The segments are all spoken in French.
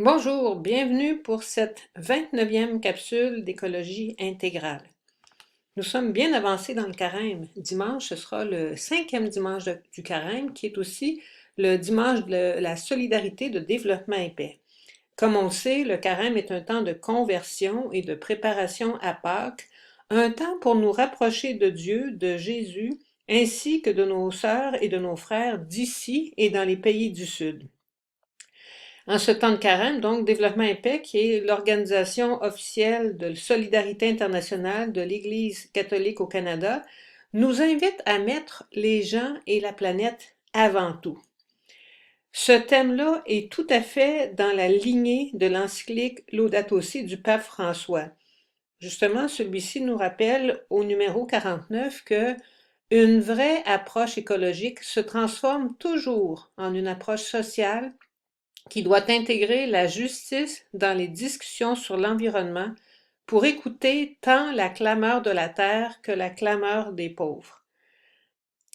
Bonjour, bienvenue pour cette 29e capsule d'écologie intégrale. Nous sommes bien avancés dans le carême. Dimanche, ce sera le 5e dimanche du carême, qui est aussi le dimanche de la solidarité de développement et paix. Comme on le sait, le carême est un temps de conversion et de préparation à Pâques, un temps pour nous rapprocher de Dieu, de Jésus, ainsi que de nos sœurs et de nos frères d'ici et dans les pays du Sud. En ce temps de carême, donc, Développement et Paix, qui est l'organisation officielle de solidarité internationale de l'Église catholique au Canada, nous invite à mettre les gens et la planète avant tout. Ce thème-là est tout à fait dans la lignée de l'encyclique Laudato Si du pape François. Justement, celui-ci nous rappelle au numéro 49 que une vraie approche écologique se transforme toujours en une approche sociale qui doit intégrer la justice dans les discussions sur l'environnement pour écouter tant la clameur de la terre que la clameur des pauvres.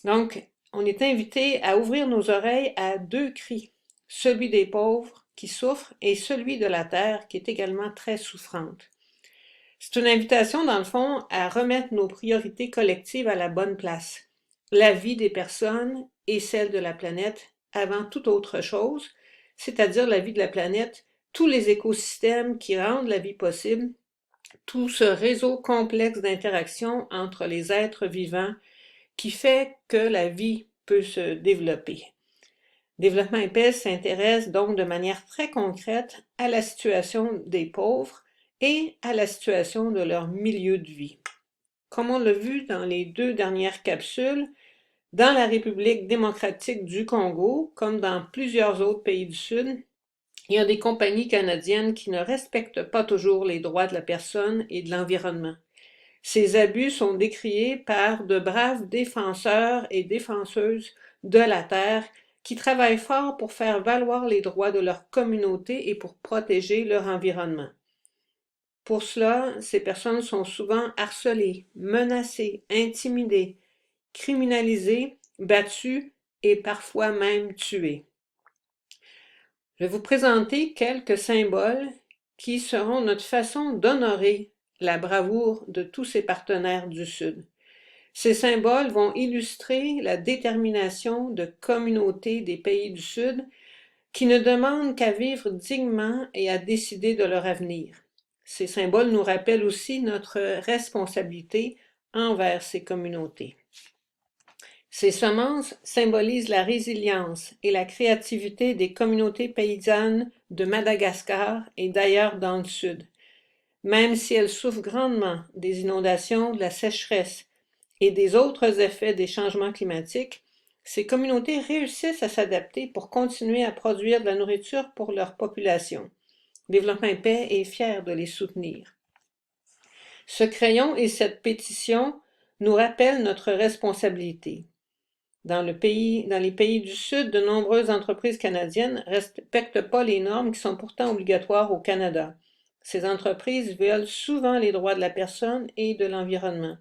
Donc, on est invité à ouvrir nos oreilles à deux cris, celui des pauvres qui souffrent et celui de la terre qui est également très souffrante. C'est une invitation, dans le fond, à remettre nos priorités collectives à la bonne place, la vie des personnes et celle de la planète avant toute autre chose, c'est-à-dire la vie de la planète, tous les écosystèmes qui rendent la vie possible, tout ce réseau complexe d'interactions entre les êtres vivants qui fait que la vie peut se développer. Développement et Paix s'intéresse donc de manière très concrète à la situation des pauvres et à la situation de leur milieu de vie. Comme on l'a vu dans les deux dernières capsules, dans la République démocratique du Congo, comme dans plusieurs autres pays du Sud, il y a des compagnies canadiennes qui ne respectent pas toujours les droits de la personne et de l'environnement. Ces abus sont décriés par de braves défenseurs et défenseuses de la terre qui travaillent fort pour faire valoir les droits de leur communauté et pour protéger leur environnement. Pour cela, ces personnes sont souvent harcelées, menacées, intimidées, criminalisées, battues et parfois même tuées. Je vais vous présenter quelques symboles qui seront notre façon d'honorer la bravoure de tous ces partenaires du Sud. Ces symboles vont illustrer la détermination de communautés des pays du Sud qui ne demandent qu'à vivre dignement et à décider de leur avenir. Ces symboles nous rappellent aussi notre responsabilité envers ces communautés. Ces semences symbolisent la résilience et la créativité des communautés paysannes de Madagascar et d'ailleurs dans le Sud. Même si elles souffrent grandement des inondations, de la sécheresse et des autres effets des changements climatiques, ces communautés réussissent à s'adapter pour continuer à produire de la nourriture pour leur population. Développement et Paix est fier de les soutenir. Ce crayon et cette pétition nous rappellent notre responsabilité. Dans les pays du Sud, de nombreuses entreprises canadiennes ne respectent pas les normes qui sont pourtant obligatoires au Canada. Ces entreprises violent souvent les droits de la personne et de l'environnement.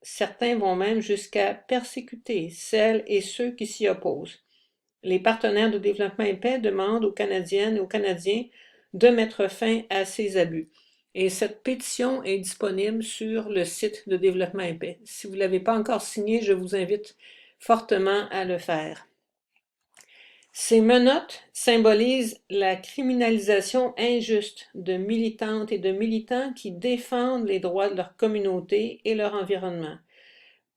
Certains vont même jusqu'à persécuter celles et ceux qui s'y opposent. Les partenaires de Développement et Paix demandent aux Canadiennes et aux Canadiens de mettre fin à ces abus. Et cette pétition est disponible sur le site de Développement et Paix. Si vous ne l'avez pas encore signée, je vous invite fortement à le faire. Ces menottes symbolisent la criminalisation injuste de militantes et de militants qui défendent les droits de leur communauté et leur environnement.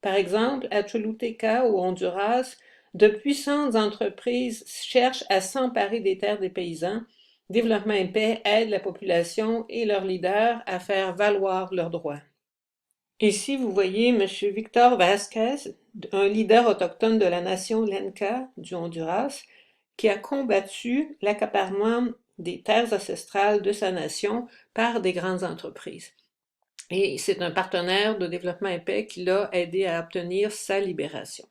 Par exemple, à Choluteca, au Honduras, de puissantes entreprises cherchent à s'emparer des terres des paysans. Développement et Paix aide la population et leurs leaders à faire valoir leurs droits. Ici, vous voyez M. Victor Vázquez, un leader autochtone de la nation Lenca du Honduras, qui a combattu l'accaparement des terres ancestrales de sa nation par des grandes entreprises. Et c'est un partenaire de Développement et Paix qui l'a aidé à obtenir sa libération.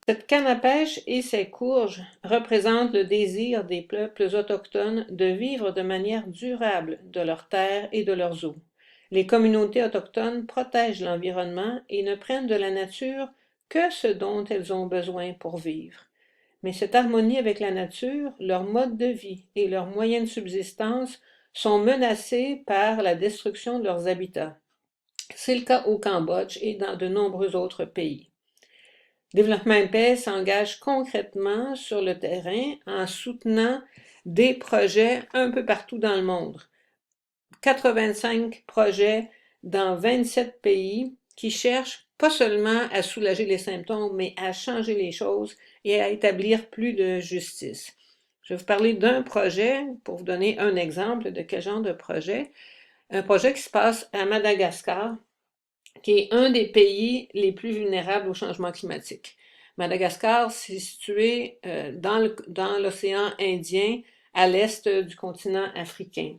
Cette canne à pêche et ses courges représentent le désir des peuples autochtones de vivre de manière durable de leurs terres et de leurs eaux. Les communautés autochtones protègent l'environnement et ne prennent de la nature que ce dont elles ont besoin pour vivre. Mais cette harmonie avec la nature, leur mode de vie et leurs moyens de subsistance sont menacés par la destruction de leurs habitats. C'est le cas au Cambodge et dans de nombreux autres pays. Développement Épais s'engage concrètement sur le terrain en soutenant des projets un peu partout dans le monde. 85 projets dans 27 pays qui cherchent pas seulement à soulager les symptômes, mais à changer les choses et à établir plus de justice. Je vais vous parler d'un projet pour vous donner un exemple de quel genre de projet. Un projet qui se passe à Madagascar, qui est un des pays les plus vulnérables au changement climatique. Madagascar, c'est situé dans l'océan Indien, à l'est du continent africain.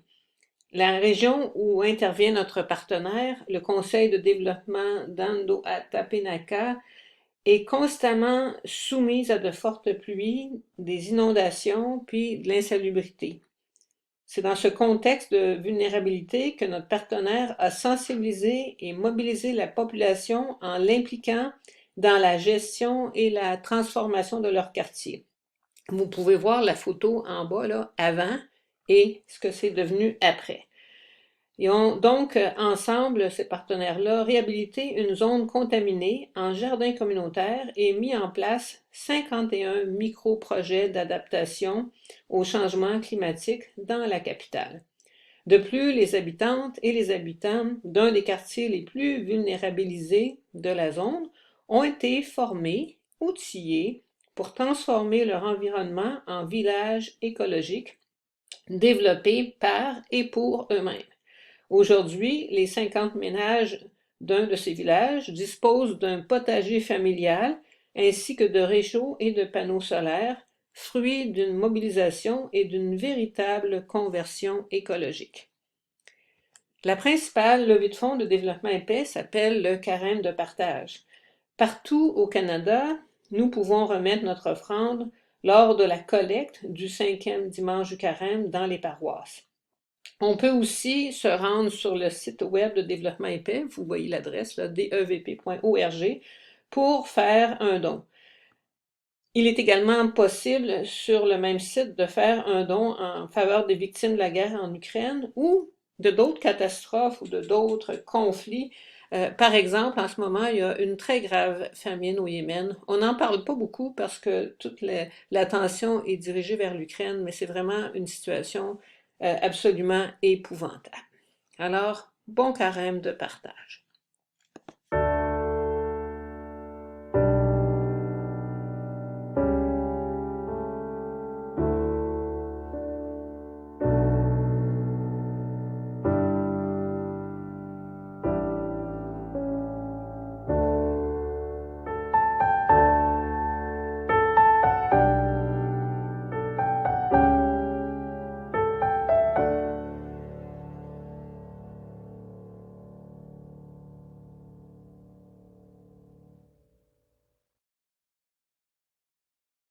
La région où intervient notre partenaire, le Conseil de développement d'Ando-Atapenaka, est constamment soumise à de fortes pluies, des inondations, puis de l'insalubrité. C'est dans ce contexte de vulnérabilité que notre partenaire a sensibilisé et mobilisé la population en l'impliquant dans la gestion et la transformation de leur quartier. Vous pouvez voir la photo en bas, là, avant et ce que c'est devenu après. Ils ont donc, ensemble, ces partenaires-là, réhabilité une zone contaminée en jardin communautaire et mis en place 51 micro-projets d'adaptation au changement climatique dans la capitale. De plus, les habitantes et les habitants d'un des quartiers les plus vulnérabilisés de la zone ont été formés, outillés pour transformer leur environnement en village écologique développé par et pour eux-mêmes. Aujourd'hui, les 50 ménages d'un de ces villages disposent d'un potager familial ainsi que de réchauds et de panneaux solaires, fruits d'une mobilisation et d'une véritable conversion écologique. La principale levée de fonds de développement épais s'appelle le carême de partage. Partout au Canada, nous pouvons remettre notre offrande lors de la collecte du 5e dimanche du carême dans les paroisses. On peut aussi se rendre sur le site web de Développement Épais, vous voyez l'adresse, devp.org, pour faire un don. Il est également possible sur le même site de faire un don en faveur des victimes de la guerre en Ukraine ou de d'autres catastrophes ou de d'autres conflits. Par exemple, en ce moment, il y a une très grave famine au Yémen. On n'en parle pas beaucoup parce que toute l'attention est dirigée vers l'Ukraine, mais c'est vraiment une situation absolument épouvantable. Alors, bon carême de partage.